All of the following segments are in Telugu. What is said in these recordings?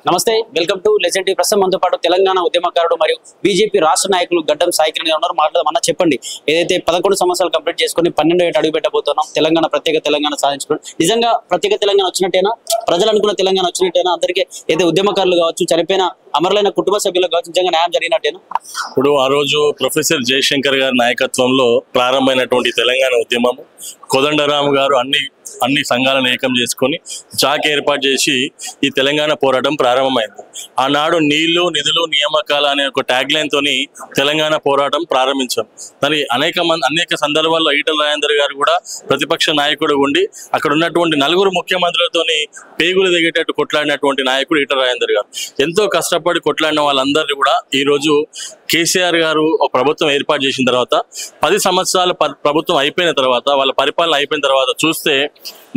నమస్తే, వెల్కమ్ టు లెజెండ్ టీవీ. ప్రస్తుతం మనతో పాటు తెలంగాణ ఉద్యమకారుడు మరియు బీజేపీ రాష్ట్ర నాయకులు గడ్డం సాయి కిరణ్ గారు ఉన్నారు. మాట్లాడమన్నా చెప్పండి, ఏదైతే 11 సంవత్సరాలు కంప్లీట్ చేసుకుని 12 ఏట అడుగు పెట్టబోతున్నాం, తెలంగాణ ప్రత్యేక తెలంగాణ సాధించుకోవడం నిజంగా ప్రత్యేక తెలంగాణ వచ్చినట్టేనా? ప్రజలు అనుకున్న తెలంగాణ వచ్చినట్టేనా? అందరికీ ఏదైతే ఉద్యమకారులు కావచ్చు, చనిపోయిన అమరులైన కుటుంబ సభ్యులకు కావచ్చు, నిజంగా న్యాయం జరిగినట్టేనా? ఇప్పుడు ఆ రోజు ప్రొఫెసర్ జయశంకర్ గారి నాయకత్వంలో ప్రారంభమైనటువంటి తెలంగాణ ఉద్యమము, కోదండరామ్ గారు అన్ని సంఘాలను ఏకం చేసుకొని జాక్ ఏర్పాటు చేసి ఈ తెలంగాణ పోరాటం ప్రారంభమైంది. ఆనాడు నీళ్లు నిధులు నియామకాలు అనే ఒక ట్యాగ్ లైన్ తోని తెలంగాణ పోరాటం ప్రారంభించాం. మరి అనేక సందర్భాల్లో ఈటల రాజేందర్ గారు కూడా ప్రతిపక్ష నాయకుడు ఉండి అక్కడ ఉన్నటువంటి 4 ముఖ్యమంత్రులతోని పేగులు దిగేటట్టు కొట్లాడినటువంటి నాయకుడు ఈటల రాజేందర్ గారు. ఎంతో కష్టపడి కొట్లాడిన వాళ్ళందరినీ కూడా ఈ రోజు కేసీఆర్ గారు ఒక ప్రభుత్వం ఏర్పాటు చేసిన తర్వాత 10 సంవత్సరాల ప్రభుత్వం అయిపోయిన తర్వాత, వాళ్ళ పరిపాలన అయిపోయిన తర్వాత చూస్తే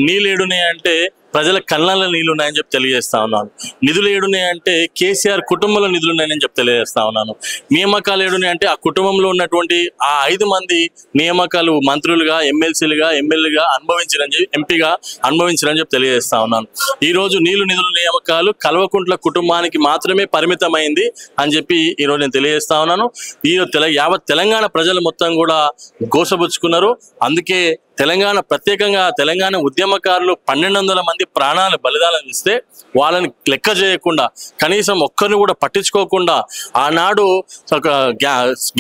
నీళ్ళు ఏడున్నాయంటే ప్రజల కళ్ళల్లో నీళ్లు ఉన్నాయని చెప్పి తెలియజేస్తా ఉన్నాను. నిధులు ఏడున్నాయంటే కేసీఆర్ కుటుంబంలో నిధులు ఉన్నాయని చెప్పి తెలియజేస్తా ఉన్నాను. నియామకాలు ఏడున్నాయంటే ఆ కుటుంబంలో ఉన్నటువంటి ఆ 5 మంది నియామకాలు మంత్రులుగా, ఎమ్మెల్సీలుగా, ఎమ్మెల్యేగా ఎంపీగా అనుభవించారని చెప్పి తెలియజేస్తా ఉన్నాను. ఈ రోజు నీళ్లు నిధులు నియామకాలు కల్వకుంట్ల కుటుంబానికి మాత్రమే పరిమితమైంది అని చెప్పి ఈరోజు నేను తెలియజేస్తా ఉన్నాను. ఈ యావత్ తెలంగాణ ప్రజలు మొత్తం కూడా గోసబుచ్చుకున్నారు. అందుకే ప్రత్యేకంగా తెలంగాణ ఉద్యమకారులు 1200 మంది ప్రాణాలు బలిదానం ఇస్తే వాళ్ళని లెక్క చేయకుండా, కనీసం ఒక్కరిని కూడా పట్టించుకోకుండా, ఆనాడు ఒక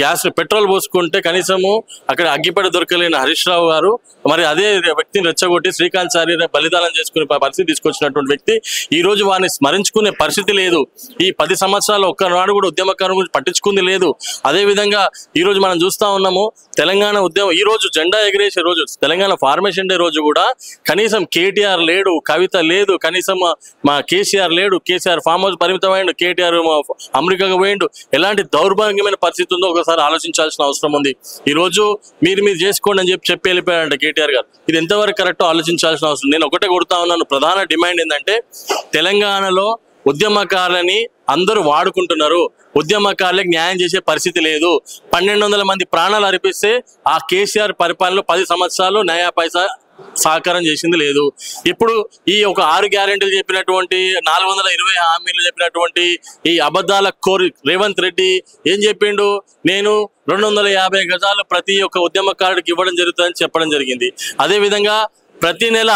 గ్యాస్ పెట్రోల్ పోసుకుంటే కనీసము అక్కడ అగ్గిపెట్ట దొరకలేని హరీష్ రావు గారు మరి అదే వ్యక్తిని రెచ్చగొట్టి శ్రీకాంత్ చారి బలిదానం చేసుకునే పరిస్థితి తీసుకొచ్చినటువంటి వ్యక్తి ఈ రోజు వారిని స్మరించుకునే పరిస్థితి లేదు. ఈ 10 సంవత్సరాలు ఒక్కనాడు కూడా ఉద్యమకారుల గురించి పట్టించుకుంది లేదు. అదే విధంగా ఈ రోజు మనం చూస్తా ఉన్నాము, తెలంగాణ ఉద్యమం ఈ రోజు జెండా ఎగిరేసే రోజు, తెలంగాణ ఫార్మేషన్ డే రోజు కూడా కనీసం కేటీఆర్ లేడు, కవిత లేదు, కనీసం మా కేసీఆర్ లేడు. కేసీఆర్ ఫామ్ హౌస్ పరిమితమైండు, కేటీఆర్ అమెరికాకు పోయిండు. ఎలాంటి దౌర్భాగ్యమైన పరిస్థితి ఉందో ఒకసారి ఆలోచించాల్సిన అవసరం ఉంది. ఈ రోజు మీరు చేసుకోండి అని చెప్పి వెళ్ళిపోయాడంట కేటీఆర్ గారు. ఇది ఎంతవరకు కరెక్టో ఆలోచించాల్సిన అవసరం. నేను ఒకటే కొడుతా ఉన్నాను, ప్రధాన డిమాండ్ ఏంటంటే తెలంగాణలో ఉద్యమకారులని అందరూ వాడుకుంటున్నారు, ఉద్యమకారులకు న్యాయం చేసే పరిస్థితి లేదు. 1200 మంది ప్రాణాలు అర్పిస్తే ఆ కేసీఆర్ పరిపాలనలో 10 సంవత్సరాలు నయా పైసా సహకారం చేసింది లేదు. ఇప్పుడు ఈ ఒక 6 గ్యారెంటీలు చెప్పినటువంటి 420 హామీలు చెప్పినటువంటి ఈ అబద్ధాల కోరి రేవంత్ రెడ్డి ఏం చెప్పిండు? నేను 250 గజాలు ప్రతి ఒక్క ఉద్యమకారుడికి ఇవ్వడం జరుగుతుందని చెప్పడం జరిగింది. అదేవిధంగా ప్రతి నెల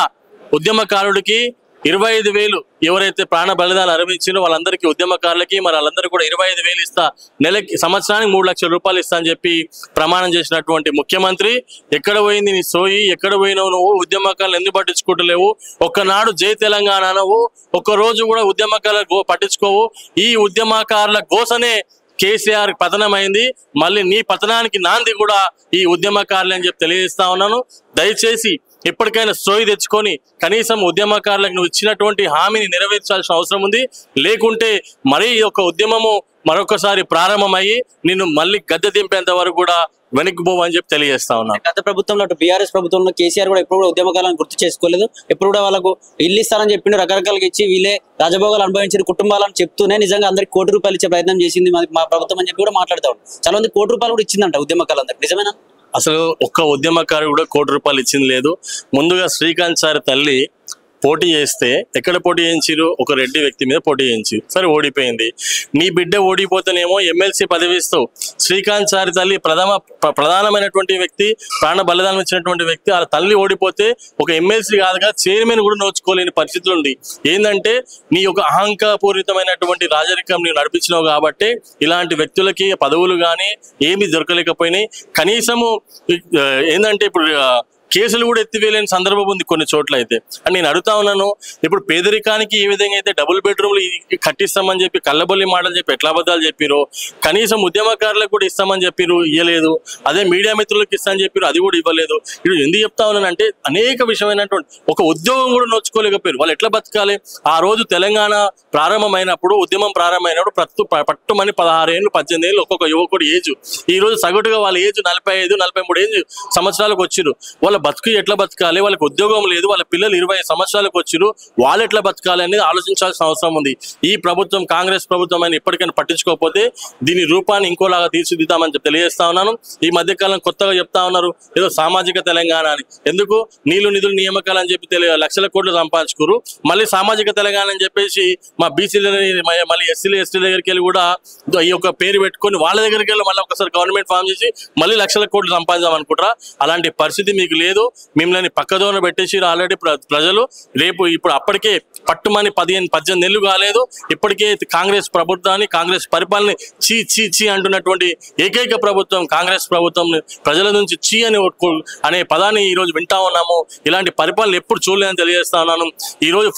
ఉద్యమకారుడికి 25,000 ఎవరైతే ప్రాణ బలిదానాలు అర్పించారో వాళ్ళందరికీ ఉద్యమకారులకి మరి వాళ్ళందరూ కూడా 25,000 ఇస్తా, నెలకి సంవత్సరానికి 3 లక్షల రూపాయలు ఇస్తా అని చెప్పి ప్రమాణం చేసినటువంటి ముఖ్యమంత్రి ఎక్కడ పోయింది నీ సోయి? ఎక్కడ పోయినావు నువ్వు? ఉద్యమకారులు ఎందుకు పట్టించుకుంటలేవు? ఒక్కనాడు జై తెలంగాణ నువ్వు ఒక్కరోజు కూడా ఉద్యమకారులు పట్టించుకోవు. ఈ ఉద్యమకారుల గోసనే కేసీఆర్ పతనమైంది. మళ్ళీ నీ పతనానికి నాంది కూడా ఈ ఉద్యమకారులు అని చెప్పి తెలియజేస్తా ఉన్నాను. దయచేసి ఎప్పటికైనా సోయి తెచ్చుకొని కనీసం ఉద్యమకారులకు నువ్వు ఇచ్చినటువంటి హామీని నెరవేర్చాల్సిన అవసరం ఉంది. లేకుంటే మరీ ఒక ఉద్యమము మరొకసారి ప్రారంభమయ్యి నిన్ను మళ్ళీ గద్దె దింపేంత వరకు కూడా వెనక్కిపోవని చెప్పి తెలియజేస్తా ఉన్నాను. గత ప్రభుత్వంలో బీఆర్ఎస్ ప్రభుత్వంలో కేసీఆర్ కూడా ఎప్పుడు కూడా ఉద్యమకాలను గుర్తు చేసుకోలేదు. ఎప్పుడు కూడా వాళ్ళకు ఇల్లు ఇస్తారని చెప్పిండు, రకరకాలుగా ఇచ్చి వీళ్ళే రాజభోగాలు అనుభవించిన కుటుంబాలను చెప్తూనే నిజంగా అందరికి ₹1,00,00,000 ఇచ్చే ప్రయత్నం చేసింది మా ప్రభుత్వం అని చెప్పి కూడా మాట్లాడుతూ ఉంటాం. చాలా మంది ₹1,00,00,000 కూడా ఇచ్చిందంట ఉద్యమకాలందరికి, నిజమేనా? అసలు ఒక్క ఉద్యమకారు కూడా ₹1,00,00,000 ఇచ్చింది లేదు. ముందుగా శ్రీకాంత్ సార్ తల్లి పోటీ చేస్తే ఎక్కడ పోటీ చేయించారు? ఒక రెడ్డి వ్యక్తి మీద పోటీ చేయించారు, సరే ఓడిపోయింది. నీ బిడ్డ ఓడిపోతేనేమో ఎమ్మెల్సీ పదవి ఇస్తావు. శ్రీకాంత్ సారి తల్లి ప్రధానమైనటువంటి వ్యక్తి, ప్రాణ బలిదానం ఇచ్చినటువంటి వ్యక్తి, ఆ తల్లి ఓడిపోతే ఒక ఎమ్మెల్సీ కాదుగా చైర్మన్ కూడా నోచుకోలేని పరిస్థితులు ఉంది. ఏంటంటే నీ ఒక అహంకారపూరితమైనటువంటి రాజరికం నీవు నడిపించినావు కాబట్టి ఇలాంటి వ్యక్తులకి పదవులు కానీ ఏమి దొరకలేకపోయినాయి. కనీసము ఏంటంటే ఇప్పుడు కేసులు కూడా ఎత్తివేయలేని సందర్భం ఉంది కొన్ని చోట్ల అయితే. అని నేను అడుగుతా ఉన్నాను, ఇప్పుడు పేదరికానికి ఏ విధంగా అయితే డబుల్ బెడ్రూమ్లు కట్టిస్తామని చెప్పి కళ్ళబొల్లి మాటలు చెప్పి ఎట్లా అబద్ధాలు చెప్పిరో, కనీసం ఉద్యమకారులకు కూడా ఇస్తామని చెప్పిరు, ఇవ్వలేదు. అదే మీడియా మిత్రులకు ఇస్తామని చెప్పిరు, అది కూడా ఇవ్వలేదు. ఇప్పుడు ఎందుకు చెప్తా ఉన్నానంటే అనేక విషయమైనటువంటి ఒక ఉద్యోగం కూడా నోచుకోలేకపోయారు. వాళ్ళు ఎట్లా బతకాలి? ఆ రోజు తెలంగాణ ప్రారంభమైనప్పుడు, ఉద్యమం ప్రారంభమైనప్పుడు పట్టుమని 16 ఏళ్ళు 18 ఏళ్ళు ఒక్కొక్క యువకుడు ఏజ్. ఈ రోజు సగటుగా వాళ్ళ ఏజ్ 45 43 ఏజ్ సంవత్సరాలకు వచ్చిరు. వాళ్ళ బతుకు ఎట్లా బతకాలి, వాళ్ళకి ఉద్యోగం లేదు, వాళ్ళ పిల్లలు 20 సంవత్సరాలకు వచ్చిరు, వాళ్ళు ఎట్లా బతకాలి అనేది ఆలోచించాల్సిన అవసరం ఉంది. ఈ ప్రభుత్వం కాంగ్రెస్ ప్రభుత్వం అని ఇప్పటికైనా పట్టించుకోకపోతే దీని రూపాన్ని ఇంకోలాగా తీర్చిదిద్దామని తెలియజేస్తా ఉన్నాను. ఈ మధ్యకాలం కొత్తగా చెప్తా ఉన్నారు ఏదో సామాజిక తెలంగాణ అని. ఎందుకు నీళ్లు నిధులు నియామకాలు అని చెప్పి లక్షల కోట్లు సంపాదించుకోరు, మళ్ళీ సామాజిక తెలంగాణ అని చెప్పేసి మా బీసీలని మళ్ళీ ఎస్సీలు ఎస్టీల దగ్గరికి వెళ్ళి కూడా ఈ యొక్క పేరు పెట్టుకొని వాళ్ళ దగ్గరికి వెళ్ళి మళ్ళీ ఒకసారి గవర్నమెంట్ ఫామ్ చేసి మళ్ళీ లక్షల కోట్లు సంపాదించాం అనుకుంటారా? అలాంటి పరిస్థితి మీకు లేదు. మిమ్మల్ని పక్కదోన పెట్టేసి ఆల్రెడీ ప్రజలు ఇప్పుడు అప్పటికే పట్టుమని 18 నెలలు కాలేదు, ఇప్పటికే కాంగ్రెస్ ప్రభుత్వాన్ని కాంగ్రెస్ పరిపాలన చీ చీ చీ అంటున్నటువంటి ఏకైక ప్రభుత్వం కాంగ్రెస్ ప్రభుత్వం. ప్రజల నుంచి చీ అనే పదాన్ని ఈ రోజు వింటా ఉన్నాము. ఇలాంటి పరిపాలన ఎప్పుడు చూడలేదని తెలియజేస్తా ఉన్నాను. ఈ రోజు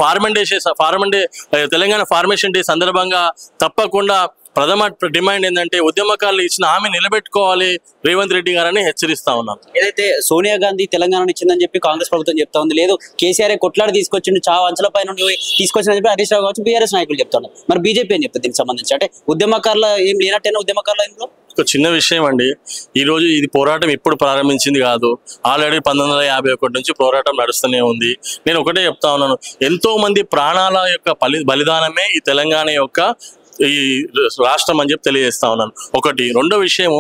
తెలంగాణ ఫార్మేషన్ డే సందర్భంగా తప్పకుండా ప్రథమ డిమాండ్ ఏంటంటే ఉద్యమకారులు ఇచ్చిన హామీ నిలబెట్టుకోవాలి రేవంత్ రెడ్డి గారని హెచ్చరిస్తా ఉన్నాను. ఏదైతే సోనియా గాంధీ తెలంగాణ ఇచ్చిందని చెప్పి కాంగ్రెస్ ప్రభుత్వం చెప్తా ఉంది, లేదు కేసీఆర్ కొట్లాడి తీసుకొచ్చిండు, చావు అంచుల పై నుండి తీసుకొచ్చిందని చెప్పి హరీష్ రావు కావచ్చు బీఆర్ఎస్ నాయకులు చెప్తున్నారు. మరి బీజేపీ అని చెప్తుంది దీనికి సంబంధించి, అంటే ఉద్యమకారుల ఏం లేనట్టేనా ఉద్యమకారుల ఇంట్లో? ఒక చిన్న విషయం అండి, ఈ రోజు ఇది పోరాటం ఇప్పుడు ప్రారంభించింది కాదు, ఆల్రెడీ 1951 నుంచి పోరాటం నడుస్తూనే ఉంది. నేను ఒకటే చెప్తా ఉన్నాను, ఎంతో మంది ప్రాణాల యొక్క బలిదానమే ఈ తెలంగాణ యొక్క ఈ రాష్ట్రం అని చెప్పి తెలియజేస్తా ఉన్నాను. ఒకటి. రెండో విషయము,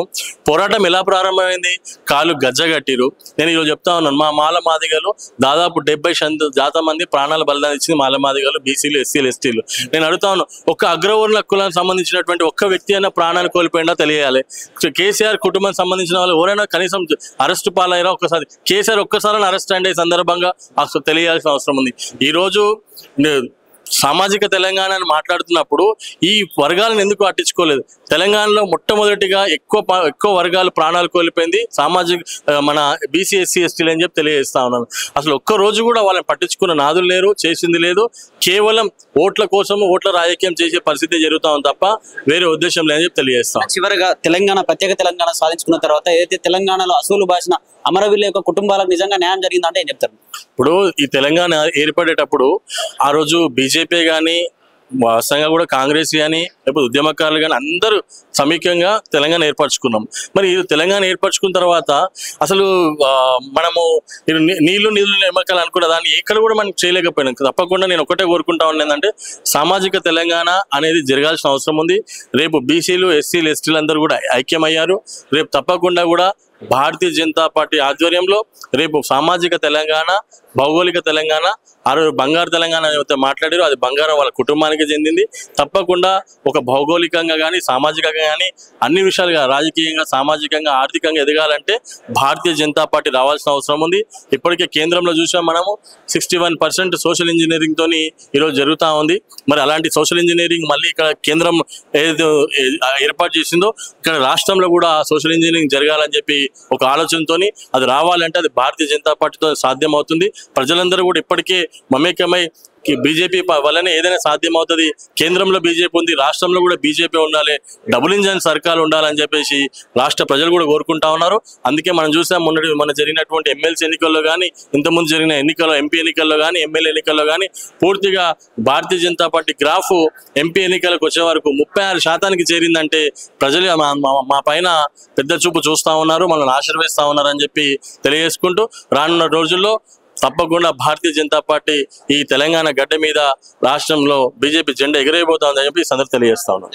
పోరాటం ఎలా ప్రారంభమైంది? కాలు గజ్జగట్టిరు. నేను ఈరోజు చెప్తా ఉన్నాను, మా మాలమాదిగలు దాదాపు 70% మంది ప్రాణాలు బలిదానం ఇచ్చింది మాలమాదిగలు, బీసీలు, ఎస్సీలు, ఎస్టీలు. నేను అడుగుతా ఉన్నాను, ఒక్క అగ్రవర్ణ కులానికి సంబంధించినటువంటి ఒక్క వ్యక్తి అయినా ప్రాణాన్ని కోల్పోయిందా తెలియాలి. కేసీఆర్ కుటుంబానికి సంబంధించిన వాళ్ళు ఎవరైనా కనీసం అరెస్ట్ పాలయ్యారా? ఒక్కసారి కేసీఆర్ ఒక్కసారి అరెస్ట్ అయ్యే సందర్భంగా అసలు తెలియాల్సిన అవసరం ఉంది. ఈరోజు సామాజిక తెలంగాణ అని మాట్లాడుతున్నప్పుడు ఈ వర్గాలను ఎందుకు పట్టించుకోలేదు? తెలంగాణలో మొట్టమొదటిగా ఎక్కువ వర్గాలు ప్రాణాలు కోల్పోయింది సామాజిక మన బీసీ, ఎస్సీ, ఎస్టీలు అని చెప్పి తెలియజేస్తా ఉన్నాను. అసలు ఒక్క రోజు కూడా వాళ్ళని పట్టించుకున్న నాదులు లేరు, చేసింది లేదు. కేవలం ఓట్ల కోసం ఓట్ల రాజకీయం చేసే పరిస్థితి జరుగుతా ఉంది తప్ప వేరే ఉద్దేశం లేదని చెప్పి తెలియజేస్తాం. చివరిగా తెలంగాణ ప్రత్యేక తెలంగాణ సాధించుకున్న తర్వాత ఏదైతే తెలంగాణలో అసూలు భాషన అమరవీరుల యొక్క కుటుంబాలకు నిజంగా న్యాయం జరిగిందంటే ఏం చెప్తారు? ఇప్పుడు ఈ తెలంగాణ ఏర్పడేటప్పుడు ఆ రోజు బీజేపీ కానీ వాస్తవంగా కూడా కాంగ్రెస్ కానీ లేకపోతే ఉద్యమకారులు కానీ అందరూ సమీకంగా తెలంగాణ ఏర్పరచుకున్నాం. మరి తెలంగాణ ఏర్పరచుకున్న తర్వాత అసలు మనము నీళ్లు నియామకాలు అనుకున్న దాన్ని ఎక్కడ కూడా మనం చేయలేకపోయినాం. తప్పకుండా నేను ఒకటే కోరుకుంటా ఉన్నాను, ఏంటంటే సామాజిక తెలంగాణ అనేది జరగాల్సిన అవసరం ఉంది. రేపు బీసీలు, ఎస్సీలు, ఎస్టీలు అందరూ కూడా ఐక్యమయ్యారు. రేపు తప్పకుండా కూడా భారతీయ జనతా పార్టీ ఆధ్వర్యంలో రేపు సామాజిక తెలంగాణ, భౌగోళిక తెలంగాణ, ఆ రోజు బంగారు తెలంగాణ ఏవైతే మాట్లాడారో అది బంగారం వాళ్ళ కుటుంబానికి చెందింది. తప్పకుండా ఒక భౌగోళికంగా కానీ సామాజికంగా కానీ అన్ని విషయాలుగా రాజకీయంగా, సామాజికంగా, ఆర్థికంగా ఎదగాలంటే భారతీయ జనతా పార్టీ రావాల్సిన అవసరం ఉంది. ఇప్పటికే కేంద్రంలో చూసాం మనము 61% సోషల్ ఇంజనీరింగ్ తోని ఈరోజు జరుగుతూ ఉంది. మరి అలాంటి సోషల్ ఇంజనీరింగ్ మళ్ళీ ఇక్కడ కేంద్రం ఏదో ఏర్పాటు చేసిందో ఇక్కడ రాష్ట్రంలో కూడా సోషల్ ఇంజనీరింగ్ జరగాలని చెప్పి ఒక ఆలోచనతోని అది రావాలంటే అది భారతీయ జనతా పార్టీతో సాధ్యం అవుతుంది. ప్రజలందరూ కూడా ఇప్పటికే మమేకమై బీజేపీ వల్లనే ఏదైనా సాధ్యమవుతుంది. కేంద్రంలో బీజేపీ ఉంది, రాష్ట్రంలో కూడా బీజేపీ ఉండాలి, డబుల్ ఇంజన్ సర్కార్ ఉండాలని చెప్పేసి రాష్ట్ర ప్రజలు కూడా కోరుకుంటా ఉన్నారు. అందుకే మనం చూసాం మన జరిగినటువంటి ఎమ్మెల్సీ ఎన్నికల్లో కానీ, ఇంతకుముందు జరిగిన ఎన్నికల్లో, ఎంపీ ఎన్నికల్లో కానీ, ఎమ్మెల్యే ఎన్నికల్లో కానీ పూర్తిగా Bharatiya Janata party graph MP ఎన్నికలకు వచ్చే వరకు 36% చేరిందంటే ప్రజలు మా పైన పెద్ద చూపు చూస్తూ ఉన్నారు, మనల్ని ఆశీర్వదిస్తూ ఉన్నారు అని చెప్పి తెలియజేసుకుంటూ రానున్న రోజుల్లో తప్పకుండా భారతీయ జనతా పార్టీ ఈ తెలంగాణ గడ్డ మీద రాష్ట్రంలో బీజేపీ జెండా ఎగిరేయబోతోందని చెప్పి ఈ సందర్భంగా తెలియజేస్తా ఉన్నాను.